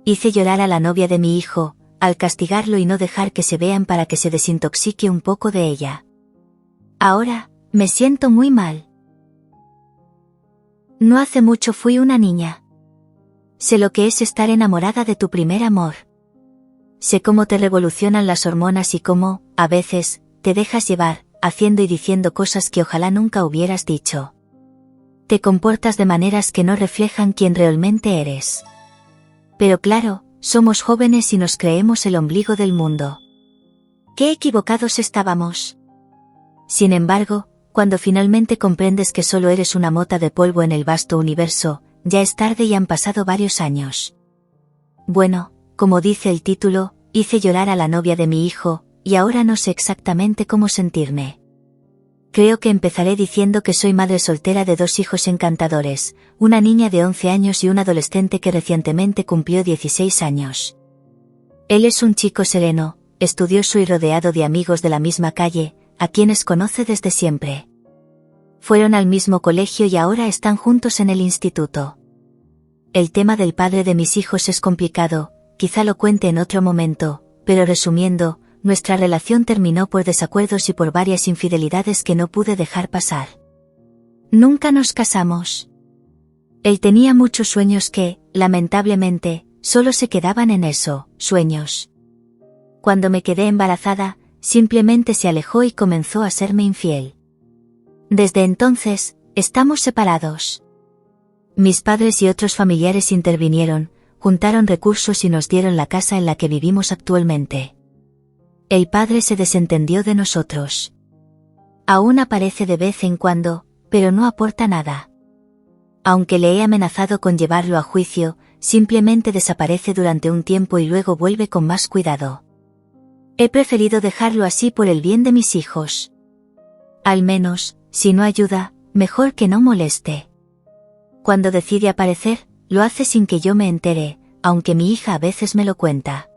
Hice llorar a la novia de mi hijo, al castigarlo y no dejar que se vean para que se desintoxique un poco de ella. Ahora, me siento muy mal. No hace mucho fui una niña. Sé lo que es estar enamorada de tu primer amor. Sé cómo te revolucionan las hormonas y cómo, a veces, te dejas llevar, haciendo y diciendo cosas que ojalá nunca hubieras dicho. Te comportas de maneras que no reflejan quién realmente eres. Pero claro, somos jóvenes y nos creemos el ombligo del mundo. ¡Qué equivocados estábamos! Sin embargo, cuando finalmente comprendes que solo eres una mota de polvo en el vasto universo, ya es tarde y han pasado varios años. Bueno, como dice el título, hice llorar a la novia de mi hijo, y ahora no sé exactamente cómo sentirme. Creo que empezaré diciendo que soy madre soltera de 2 hijos encantadores, una niña de 11 años y un adolescente que recientemente cumplió 16 años. Él es un chico sereno, estudioso y rodeado de amigos de la misma calle, a quienes conoce desde siempre. Fueron al mismo colegio y ahora están juntos en el instituto. El tema del padre de mis hijos es complicado, quizá lo cuente en otro momento, pero resumiendo, nuestra relación terminó por desacuerdos y por varias infidelidades que no pude dejar pasar. Nunca nos casamos. Él tenía muchos sueños que, lamentablemente, solo se quedaban en eso, sueños. Cuando me quedé embarazada, simplemente se alejó y comenzó a serme infiel. Desde entonces, estamos separados. Mis padres y otros familiares intervinieron, juntaron recursos y nos dieron la casa en la que vivimos actualmente. El padre se desentendió de nosotros. Aún aparece de vez en cuando, pero no aporta nada. Aunque le he amenazado con llevarlo a juicio, simplemente desaparece durante un tiempo y luego vuelve con más cuidado. He preferido dejarlo así por el bien de mis hijos. Al menos, si no ayuda, mejor que no moleste. Cuando decide aparecer, lo hace sin que yo me entere, aunque mi hija a veces me lo cuenta.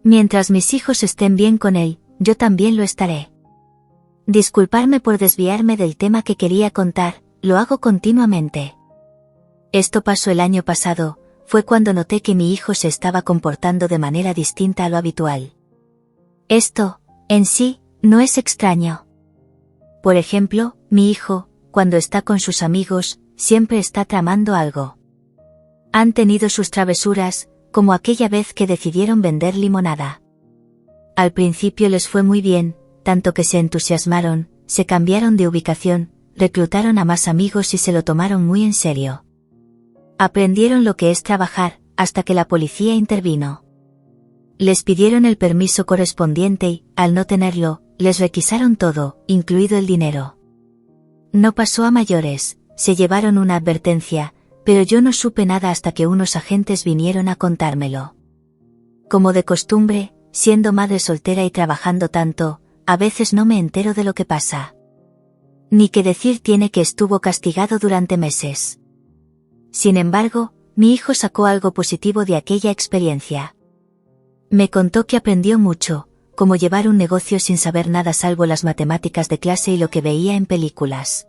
Mientras mis hijos estén bien con él, yo también lo estaré. Disculparme por desviarme del tema que quería contar, lo hago continuamente. Esto pasó el año pasado, fue cuando noté que mi hijo se estaba comportando de manera distinta a lo habitual. Esto, en sí, no es extraño. Por ejemplo, mi hijo, cuando está con sus amigos, siempre está tramando algo. Han tenido sus travesuras, como aquella vez que decidieron vender limonada. Al principio les fue muy bien, tanto que se entusiasmaron, se cambiaron de ubicación, reclutaron a más amigos y se lo tomaron muy en serio. Aprendieron lo que es trabajar, hasta que la policía intervino. Les pidieron el permiso correspondiente y, al no tenerlo, les requisaron todo, incluido el dinero. No pasó a mayores, se llevaron una advertencia, pero yo no supe nada hasta que unos agentes vinieron a contármelo. Como de costumbre, siendo madre soltera y trabajando tanto, a veces no me entero de lo que pasa. Ni que decir tiene que estuvo castigado durante meses. Sin embargo, mi hijo sacó algo positivo de aquella experiencia. Me contó que aprendió mucho, como llevar un negocio sin saber nada salvo las matemáticas de clase y lo que veía en películas.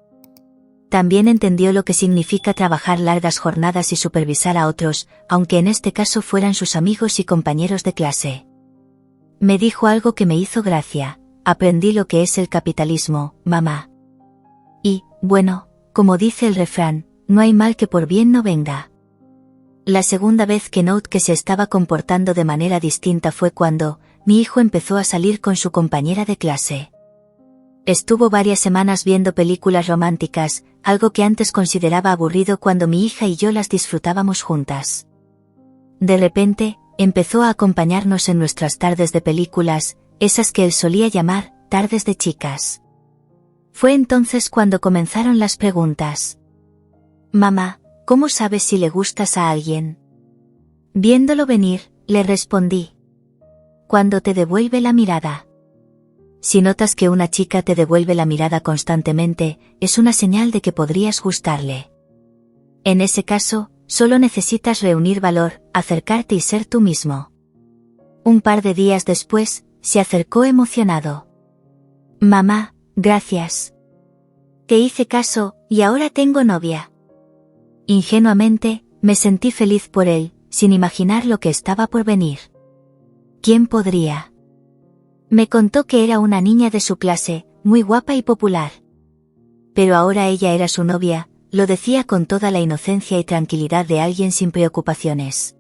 También entendió lo que significa trabajar largas jornadas y supervisar a otros, aunque en este caso fueran sus amigos y compañeros de clase. Me dijo algo que me hizo gracia: aprendí lo que es el capitalismo, mamá. Y, bueno, como dice el refrán, no hay mal que por bien no venga. La segunda vez que noté que se estaba comportando de manera distinta fue cuando mi hijo empezó a salir con su compañera de clase. Estuvo varias semanas viendo películas románticas, algo que antes consideraba aburrido cuando mi hija y yo las disfrutábamos juntas. De repente, empezó a acompañarnos en nuestras tardes de películas, esas que él solía llamar tardes de chicas. Fue entonces cuando comenzaron las preguntas. Mamá, ¿cómo sabes si le gustas a alguien? Viéndolo venir, le respondí. Cuando te devuelve la mirada. Si notas que una chica te devuelve la mirada constantemente, es una señal de que podrías gustarle. En ese caso, solo necesitas reunir valor, acercarte y ser tú mismo. Un par de días después, se acercó emocionado. Mamá, gracias. Te hice caso, y ahora tengo novia. Ingenuamente, me sentí feliz por él, sin imaginar lo que estaba por venir. ¿Quién podría? Me contó que era una niña de su clase, muy guapa y popular. Pero ahora ella era su novia, lo decía con toda la inocencia y tranquilidad de alguien sin preocupaciones.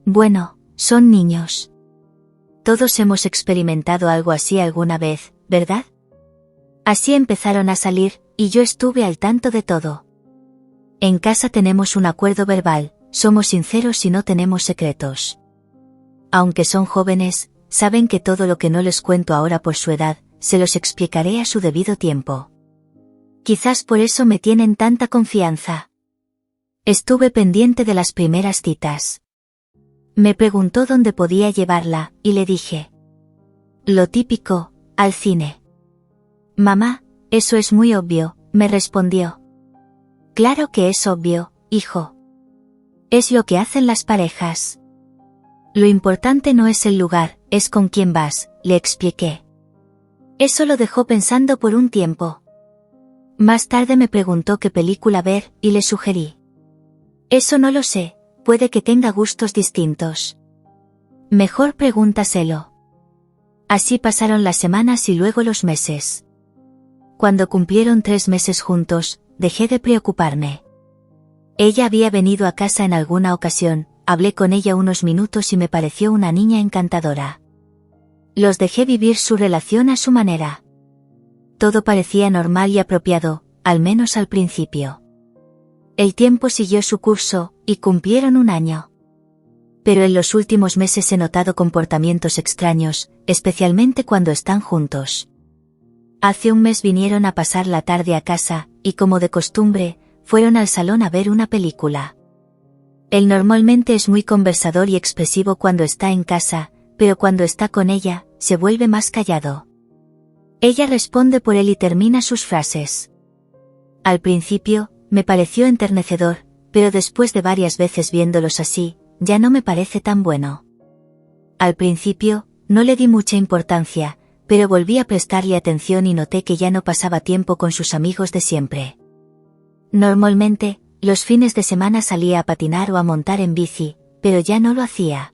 Bueno, son niños. Todos hemos experimentado algo así alguna vez, ¿verdad? Así empezaron a salir, y yo estuve al tanto de todo. En casa tenemos un acuerdo verbal, somos sinceros y no tenemos secretos. Aunque son jóvenes, saben que todo lo que no les cuento ahora por su edad, se los explicaré a su debido tiempo. Quizás por eso me tienen tanta confianza. Estuve pendiente de las primeras citas. Me preguntó dónde podía llevarla, y le dije. Lo típico, al cine. Mamá, eso es muy obvio, me respondió. Claro que es obvio, hijo. Es lo que hacen las parejas. Lo importante no es el lugar, es con quién vas, le expliqué. Eso lo dejó pensando por un tiempo. Más tarde me preguntó qué película ver, y le sugerí. Eso no lo sé, puede que tenga gustos distintos. Mejor pregúntaselo. Así pasaron las semanas y luego los meses. Cuando cumplieron 3 meses juntos, dejé de preocuparme. Ella había venido a casa en alguna ocasión, hablé con ella unos minutos y me pareció una niña encantadora. Los dejé vivir su relación a su manera. Todo parecía normal y apropiado, al menos al principio. El tiempo siguió su curso, y cumplieron 1 año. Pero en los últimos meses he notado comportamientos extraños, especialmente cuando están juntos. Hace 1 mes vinieron a pasar la tarde a casa, y como de costumbre, fueron al salón a ver una película. Él normalmente es muy conversador y expresivo cuando está en casa, pero cuando está con ella, se vuelve más callado. Ella responde por él y termina sus frases. Al principio, me pareció enternecedor, pero después de varias veces viéndolos así, ya no me parece tan bueno. Al principio, no le di mucha importancia, pero volví a prestarle atención y noté que ya no pasaba tiempo con sus amigos de siempre. Normalmente, los fines de semana salía a patinar o a montar en bici, pero ya no lo hacía.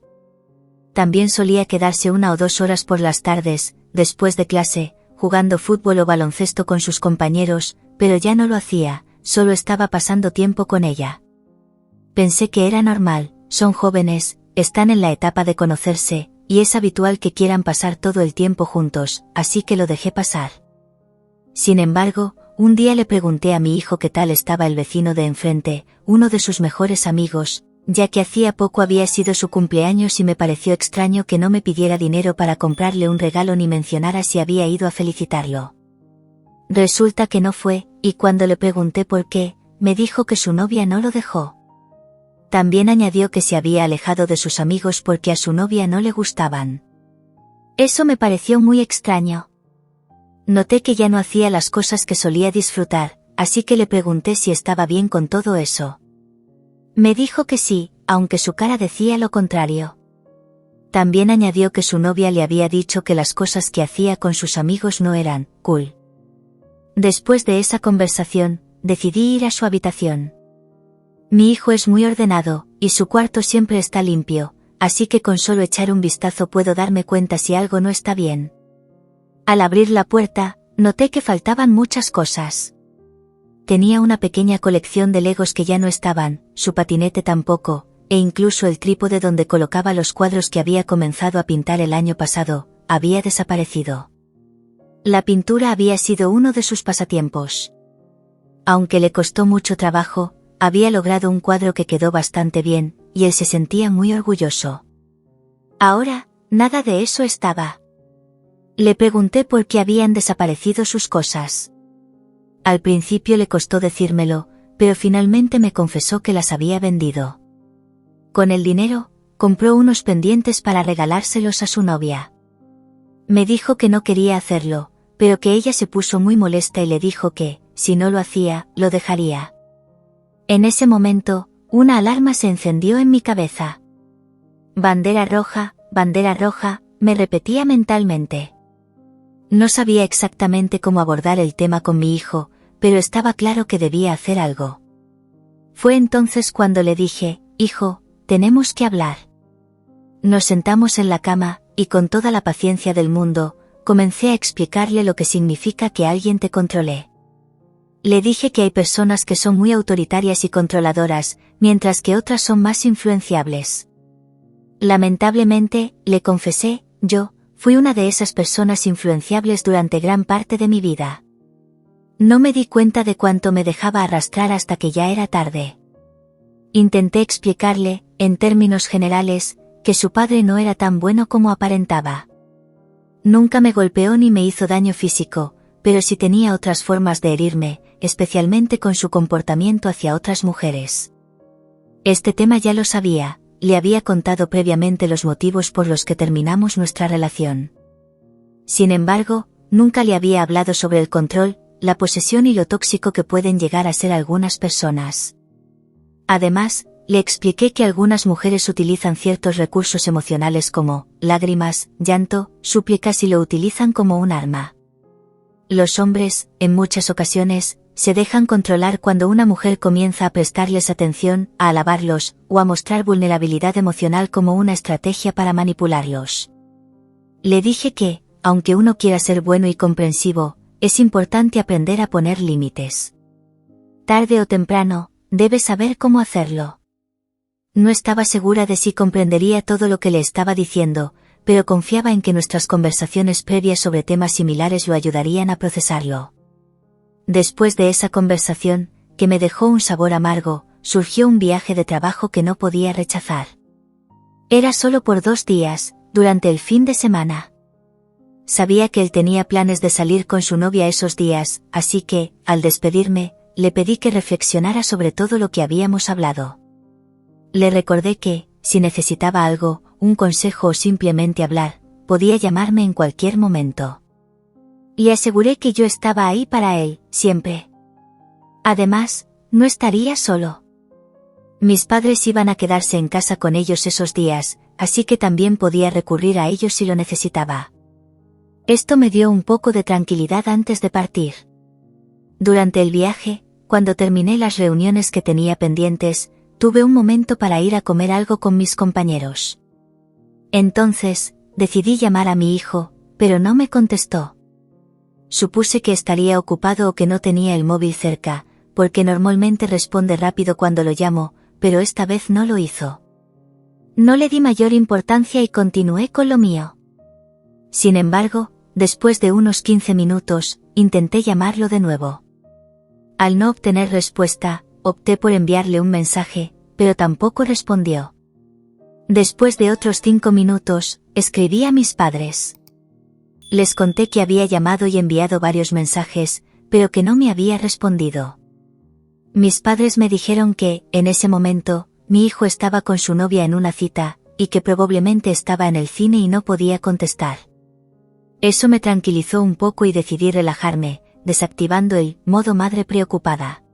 También solía quedarse 1 o 2 horas por las tardes, después de clase, jugando fútbol o baloncesto con sus compañeros, pero ya no lo hacía, solo estaba pasando tiempo con ella. Pensé que era normal, son jóvenes, están en la etapa de conocerse, y es habitual que quieran pasar todo el tiempo juntos, así que lo dejé pasar. Sin embargo, un día le pregunté a mi hijo qué tal estaba el vecino de enfrente, uno de sus mejores amigos, ya que hacía poco había sido su cumpleaños y me pareció extraño que no me pidiera dinero para comprarle un regalo ni mencionara si había ido a felicitarlo. Resulta que no fue, y cuando le pregunté por qué, me dijo que su novia no lo dejó. También añadió que se había alejado de sus amigos porque a su novia no le gustaban. Eso me pareció muy extraño. Noté que ya no hacía las cosas que solía disfrutar, así que le pregunté si estaba bien con todo eso. Me dijo que sí, aunque su cara decía lo contrario. También añadió que su novia le había dicho que las cosas que hacía con sus amigos no eran cool. Después de esa conversación, decidí ir a su habitación. Mi hijo es muy ordenado, y su cuarto siempre está limpio, así que con solo echar un vistazo puedo darme cuenta si algo no está bien. Al abrir la puerta, noté que faltaban muchas cosas. Tenía una pequeña colección de legos que ya no estaban, su patinete tampoco, e incluso el trípode donde colocaba los cuadros que había comenzado a pintar el año pasado, había desaparecido. La pintura había sido uno de sus pasatiempos. Aunque le costó mucho trabajo, había logrado un cuadro que quedó bastante bien, y él se sentía muy orgulloso. Ahora, nada de eso estaba. Le pregunté por qué habían desaparecido sus cosas. Al principio le costó decírmelo, pero finalmente me confesó que las había vendido. Con el dinero, compró unos pendientes para regalárselos a su novia. Me dijo que no quería hacerlo, pero que ella se puso muy molesta y le dijo que, si no lo hacía, lo dejaría. En ese momento, una alarma se encendió en mi cabeza. Bandera roja, me repetía mentalmente. No sabía exactamente cómo abordar el tema con mi hijo, pero estaba claro que debía hacer algo. Fue entonces cuando le dije, hijo, tenemos que hablar. Nos sentamos en la cama, y con toda la paciencia del mundo, comencé a explicarle lo que significa que alguien te controle. Le dije que hay personas que son muy autoritarias y controladoras, mientras que otras son más influenciables. Lamentablemente, le confesé, yo fui una de esas personas influenciables durante gran parte de mi vida. No me di cuenta de cuánto me dejaba arrastrar hasta que ya era tarde. Intenté explicarle, en términos generales, que su padre no era tan bueno como aparentaba. Nunca me golpeó ni me hizo daño físico, pero sí tenía otras formas de herirme, especialmente con su comportamiento hacia otras mujeres. Este tema ya lo sabía, le había contado previamente los motivos por los que terminamos nuestra relación. Sin embargo, nunca le había hablado sobre el control, la posesión y lo tóxico que pueden llegar a ser algunas personas. Además, le expliqué que algunas mujeres utilizan ciertos recursos emocionales como lágrimas, llanto, súplicas y lo utilizan como un arma. Los hombres, en muchas ocasiones, se dejan controlar cuando una mujer comienza a prestarles atención, a alabarlos, o a mostrar vulnerabilidad emocional como una estrategia para manipularlos. Le dije que, aunque uno quiera ser bueno y comprensivo, es importante aprender a poner límites. Tarde o temprano, debes saber cómo hacerlo. No estaba segura de si comprendería todo lo que le estaba diciendo, pero confiaba en que nuestras conversaciones previas sobre temas similares lo ayudarían a procesarlo. Después de esa conversación, que me dejó un sabor amargo, surgió un viaje de trabajo que no podía rechazar. Era solo por 2 días, durante el fin de semana. Sabía que él tenía planes de salir con su novia esos días, así que, al despedirme, le pedí que reflexionara sobre todo lo que habíamos hablado. Le recordé que, si necesitaba algo, un consejo o simplemente hablar, podía llamarme en cualquier momento. Y aseguré que yo estaba ahí para él, siempre. Además, no estaría solo. Mis padres iban a quedarse en casa con ellos esos días, así que también podía recurrir a ellos si lo necesitaba. Esto me dio un poco de tranquilidad antes de partir. Durante el viaje, cuando terminé las reuniones que tenía pendientes, tuve un momento para ir a comer algo con mis compañeros. Entonces, decidí llamar a mi hijo, pero no me contestó. Supuse que estaría ocupado o que no tenía el móvil cerca, porque normalmente responde rápido cuando lo llamo, pero esta vez no lo hizo. No le di mayor importancia y continué con lo mío. Sin embargo, después de unos 15 minutos, intenté llamarlo de nuevo. Al no obtener respuesta, opté por enviarle un mensaje, pero tampoco respondió. Después de otros 5 minutos, escribí a mis padres. Les conté que había llamado y enviado varios mensajes, pero que no me había respondido. Mis padres me dijeron que, en ese momento, mi hijo estaba con su novia en una cita, y que probablemente estaba en el cine y no podía contestar. Eso me tranquilizó un poco y decidí relajarme, desactivando el modo madre preocupada.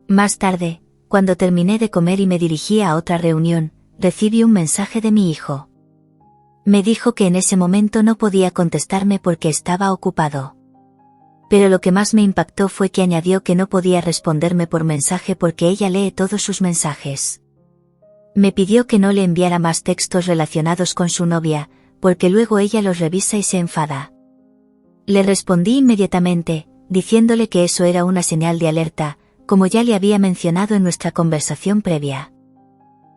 Más tarde, cuando terminé de comer y me dirigía a otra reunión, recibí un mensaje de mi hijo. Me dijo que en ese momento no podía contestarme porque estaba ocupado. Pero lo que más me impactó fue que añadió que no podía responderme por mensaje porque ella lee todos sus mensajes. Me pidió que no le enviara más textos relacionados con su novia, porque luego ella los revisa y se enfada. Le respondí inmediatamente, diciéndole que eso era una señal de alerta, como ya le había mencionado en nuestra conversación previa.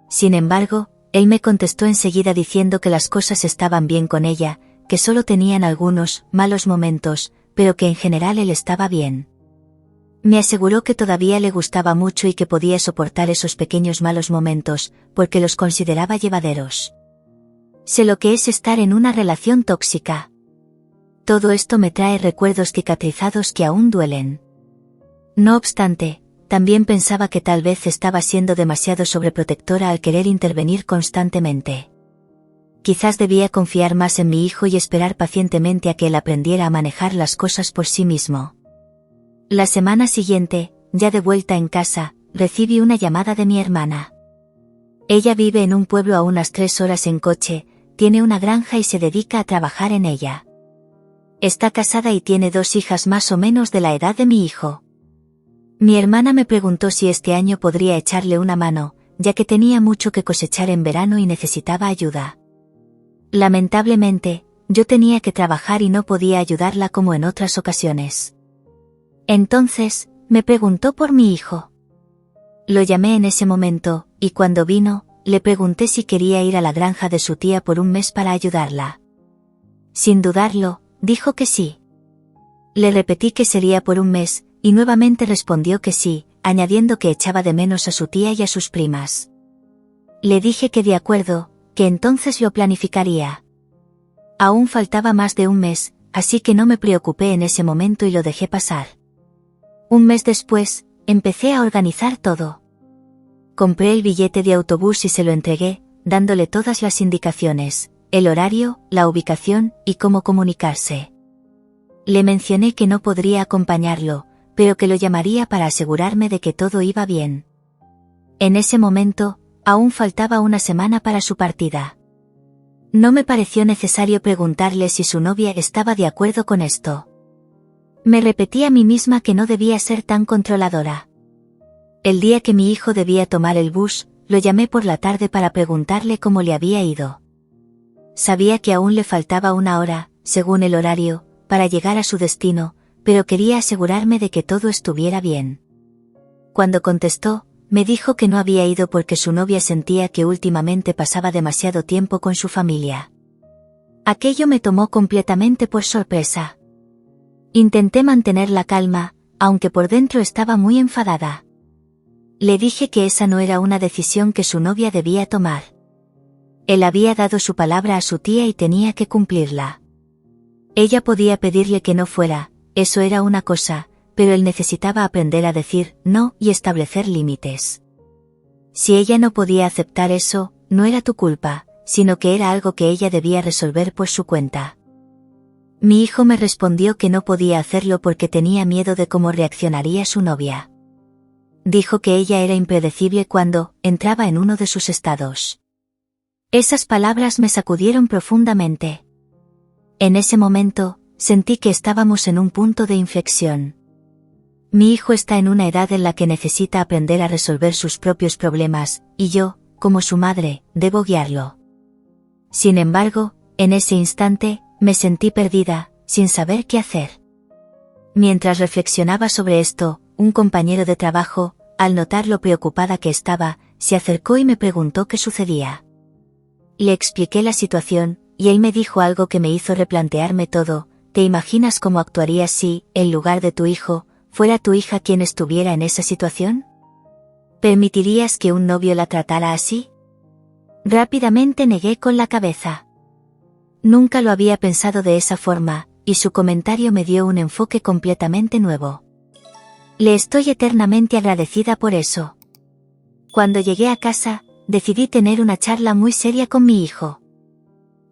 Sin embargo, él me contestó enseguida diciendo que las cosas estaban bien con ella, que solo tenían algunos malos momentos, pero que en general él estaba bien. Me aseguró que todavía le gustaba mucho y que podía soportar esos pequeños malos momentos, porque los consideraba llevaderos. Sé lo que es estar en una relación tóxica. Todo esto me trae recuerdos cicatrizados que aún duelen. No obstante, también pensaba que tal vez estaba siendo demasiado sobreprotectora al querer intervenir constantemente. Quizás debía confiar más en mi hijo y esperar pacientemente a que él aprendiera a manejar las cosas por sí mismo. La semana siguiente, ya de vuelta en casa, recibí una llamada de mi hermana. Ella vive en un pueblo a unas 3 horas en coche, tiene una granja y se dedica a trabajar en ella. Está casada y tiene 2 hijas más o menos de la edad de mi hijo. Mi hermana me preguntó si este año podría echarle una mano, ya que tenía mucho que cosechar en verano y necesitaba ayuda. Lamentablemente, yo tenía que trabajar y no podía ayudarla como en otras ocasiones. Entonces, me preguntó por mi hijo. Lo llamé en ese momento, y cuando vino, le pregunté si quería ir a la granja de su tía por un mes para ayudarla. Sin dudarlo, dijo que sí. Le repetí que sería por un mes, y nuevamente respondió que sí, añadiendo que echaba de menos a su tía y a sus primas. Le dije que de acuerdo, que entonces lo planificaría. Aún faltaba más de un mes, así que no me preocupé en ese momento y lo dejé pasar. Un mes después, empecé a organizar todo. Compré el billete de autobús y se lo entregué, dándole todas las indicaciones, el horario, la ubicación y cómo comunicarse. Le mencioné que no podría acompañarlo, pero que lo llamaría para asegurarme de que todo iba bien. En ese momento, aún faltaba una semana para su partida. No me pareció necesario preguntarle si su novia estaba de acuerdo con esto. Me repetí a mí misma que no debía ser tan controladora. El día que mi hijo debía tomar el bus, lo llamé por la tarde para preguntarle cómo le había ido. Sabía que aún le faltaba una hora, según el horario, para llegar a su destino, pero quería asegurarme de que todo estuviera bien. Cuando contestó, me dijo que no había ido porque su novia sentía que últimamente pasaba demasiado tiempo con su familia. Aquello me tomó completamente por sorpresa. Intenté mantener la calma, aunque por dentro estaba muy enfadada. Le dije que esa no era una decisión que su novia debía tomar. Él había dado su palabra a su tía y tenía que cumplirla. Ella podía pedirle que no fuera, eso era una cosa, pero él necesitaba aprender a decir no y establecer límites. Si ella no podía aceptar eso, no era tu culpa, sino que era algo que ella debía resolver por su cuenta. Mi hijo me respondió que no podía hacerlo porque tenía miedo de cómo reaccionaría su novia. Dijo que ella era impredecible cuando entraba en uno de sus estados. Esas palabras me sacudieron profundamente. En ese momento, sentí que estábamos en un punto de inflexión. Mi hijo está en una edad en la que necesita aprender a resolver sus propios problemas, y yo, como su madre, debo guiarlo. Sin embargo, en ese instante, me sentí perdida, sin saber qué hacer. Mientras reflexionaba sobre esto, un compañero de trabajo, al notar lo preocupada que estaba, se acercó y me preguntó qué sucedía. Le expliqué la situación, y él me dijo algo que me hizo replantearme todo. ¿Te imaginas cómo actuarías si, en lugar de tu hijo, fuera tu hija quien estuviera en esa situación? ¿Permitirías que un novio la tratara así? Rápidamente negué con la cabeza. Nunca lo había pensado de esa forma, y su comentario me dio un enfoque completamente nuevo. Le estoy eternamente agradecida por eso. Cuando llegué a casa, decidí tener una charla muy seria con mi hijo.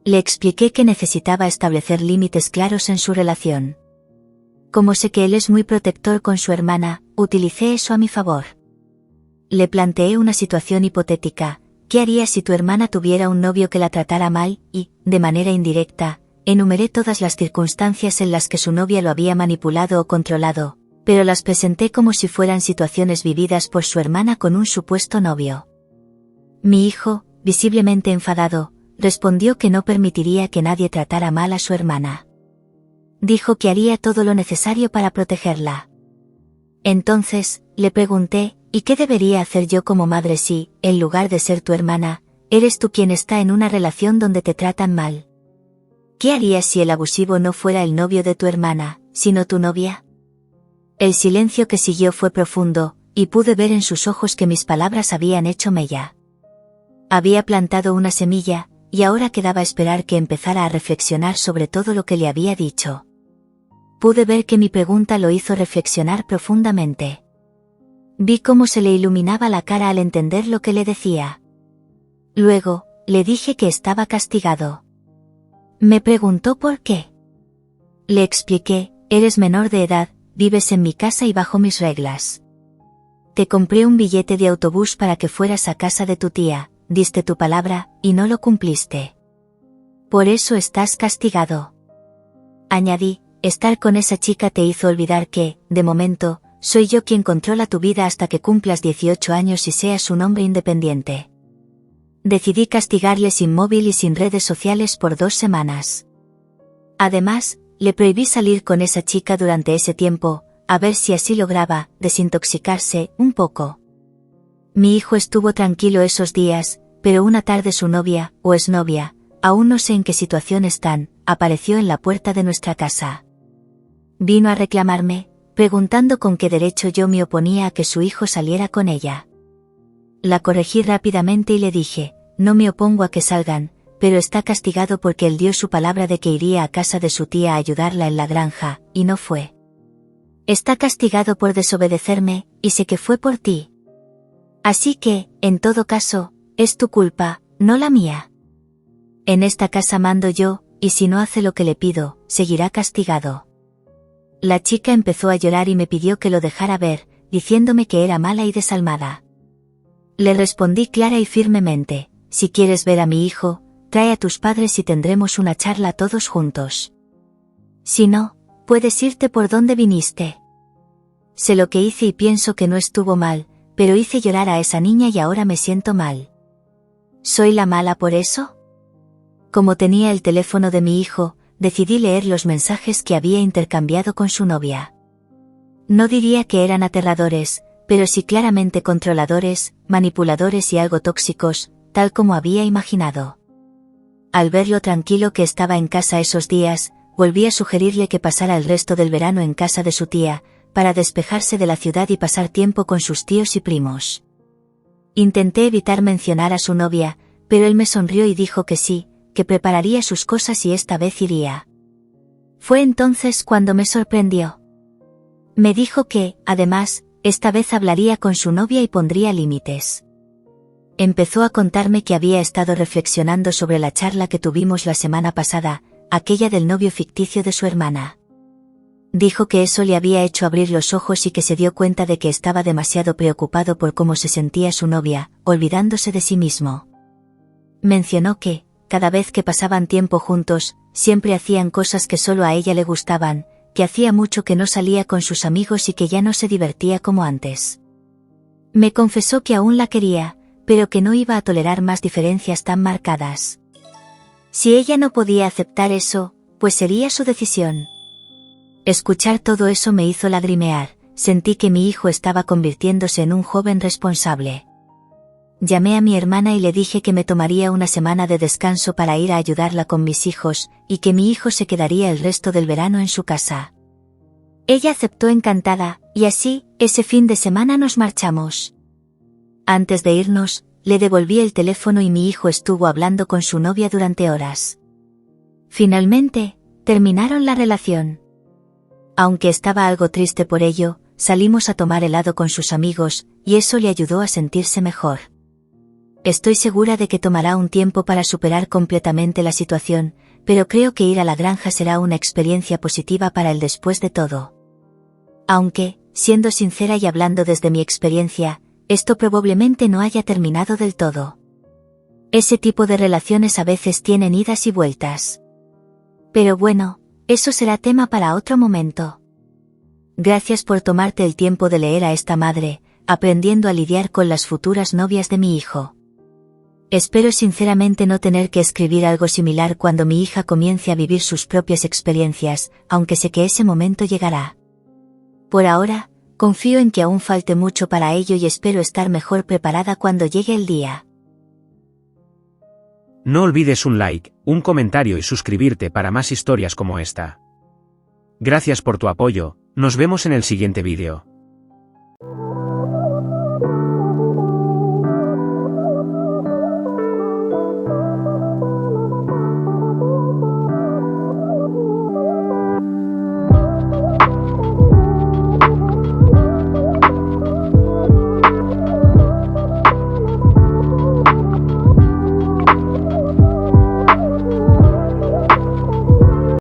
Le expliqué que necesitaba establecer límites claros en su relación. Como sé que él es muy protector con su hermana, utilicé eso a mi favor. Le planteé una situación hipotética: ¿qué harías si tu hermana tuviera un novio que la tratara mal? Y, de manera indirecta, enumeré todas las circunstancias en las que su novia lo había manipulado o controlado, pero las presenté como si fueran situaciones vividas por su hermana con un supuesto novio. Mi hijo, visiblemente enfadado, respondió que no permitiría que nadie tratara mal a su hermana. Dijo que haría todo lo necesario para protegerla. Entonces, le pregunté, ¿y qué debería hacer yo como madre si, en lugar de ser tu hermana, eres tú quien está en una relación donde te tratan mal? ¿Qué harías si el abusivo no fuera el novio de tu hermana, sino tu novia? El silencio que siguió fue profundo, y pude ver en sus ojos que mis palabras habían hecho mella. Había plantado una semilla, y ahora quedaba esperar que empezara a reflexionar sobre todo lo que le había dicho. Pude ver que mi pregunta lo hizo reflexionar profundamente. Vi cómo se le iluminaba la cara al entender lo que le decía. Luego, le dije que estaba castigado. Me preguntó por qué. Le expliqué: eres menor de edad, vives en mi casa y bajo mis reglas. Te compré un billete de autobús para que fueras a casa de tu tía, diste tu palabra, y no lo cumpliste. Por eso estás castigado. Añadí: estar con esa chica te hizo olvidar que, de momento, soy yo quien controla tu vida hasta que cumplas 18 años y seas un hombre independiente. Decidí castigarle sin móvil y sin redes sociales por 2 semanas. Además, le prohibí salir con esa chica durante ese tiempo, a ver si así lograba desintoxicarse un poco. Mi hijo estuvo tranquilo esos días, pero una tarde su novia, o exnovia, aún no sé en qué situación están, apareció en la puerta de nuestra casa. Vino a reclamarme, preguntando con qué derecho yo me oponía a que su hijo saliera con ella. La corregí rápidamente y le dije, no me opongo a que salgan, pero está castigado porque él dio su palabra de que iría a casa de su tía a ayudarla en la granja, y no fue. Está castigado por desobedecerme, y sé que fue por ti. Así que, en todo caso, es tu culpa, no la mía. En esta casa mando yo, y si no hace lo que le pido, seguirá castigado. La chica empezó a llorar y me pidió que lo dejara ver, diciéndome que era mala y desalmada. Le respondí clara y firmemente, si quieres ver a mi hijo, trae a tus padres y tendremos una charla todos juntos. Si no, puedes irte por donde viniste. Sé lo que hice y pienso que no estuvo mal, pero hice llorar a esa niña y ahora me siento mal. ¿Soy la mala por eso? Como tenía el teléfono de mi hijo, decidí leer los mensajes que había intercambiado con su novia. No diría que eran aterradores, pero sí claramente controladores, manipuladores y algo tóxicos, tal como había imaginado. Al ver lo tranquilo que estaba en casa esos días, volví a sugerirle que pasara el resto del verano en casa de su tía, para despejarse de la ciudad y pasar tiempo con sus tíos y primos. Intenté evitar mencionar a su novia, pero él me sonrió y dijo que sí, que prepararía sus cosas y esta vez iría. Fue entonces cuando me sorprendió. Me dijo que, además, esta vez hablaría con su novia y pondría límites. Empezó a contarme que había estado reflexionando sobre la charla que tuvimos la semana pasada, aquella del novio ficticio de su hermana. Dijo que eso le había hecho abrir los ojos y que se dio cuenta de que estaba demasiado preocupado por cómo se sentía su novia, olvidándose de sí mismo. Mencionó que, cada vez que pasaban tiempo juntos, siempre hacían cosas que solo a ella le gustaban, que hacía mucho que no salía con sus amigos y que ya no se divertía como antes. Me confesó que aún la quería, pero que no iba a tolerar más diferencias tan marcadas. Si ella no podía aceptar eso, pues sería su decisión. Escuchar todo eso me hizo lagrimear, sentí que mi hijo estaba convirtiéndose en un joven responsable. Llamé a mi hermana y le dije que me tomaría una semana de descanso para ir a ayudarla con mis hijos, y que mi hijo se quedaría el resto del verano en su casa. Ella aceptó encantada, y así, ese fin de semana nos marchamos. Antes de irnos, le devolví el teléfono y mi hijo estuvo hablando con su novia durante horas. Finalmente, terminaron la relación. Aunque estaba algo triste por ello, salimos a tomar helado con sus amigos, y eso le ayudó a sentirse mejor. Estoy segura de que tomará un tiempo para superar completamente la situación, pero creo que ir a la granja será una experiencia positiva para él después de todo. Aunque, siendo sincera y hablando desde mi experiencia, esto probablemente no haya terminado del todo. Ese tipo de relaciones a veces tienen idas y vueltas. Pero bueno, eso será tema para otro momento. Gracias por tomarte el tiempo de leer a esta madre, aprendiendo a lidiar con las futuras novias de mi hijo. Espero sinceramente no tener que escribir algo similar cuando mi hija comience a vivir sus propias experiencias, aunque sé que ese momento llegará. Por ahora, confío en que aún falte mucho para ello y espero estar mejor preparada cuando llegue el día. No olvides un like, un comentario y suscribirte para más historias como esta. Gracias por tu apoyo, nos vemos en el siguiente vídeo.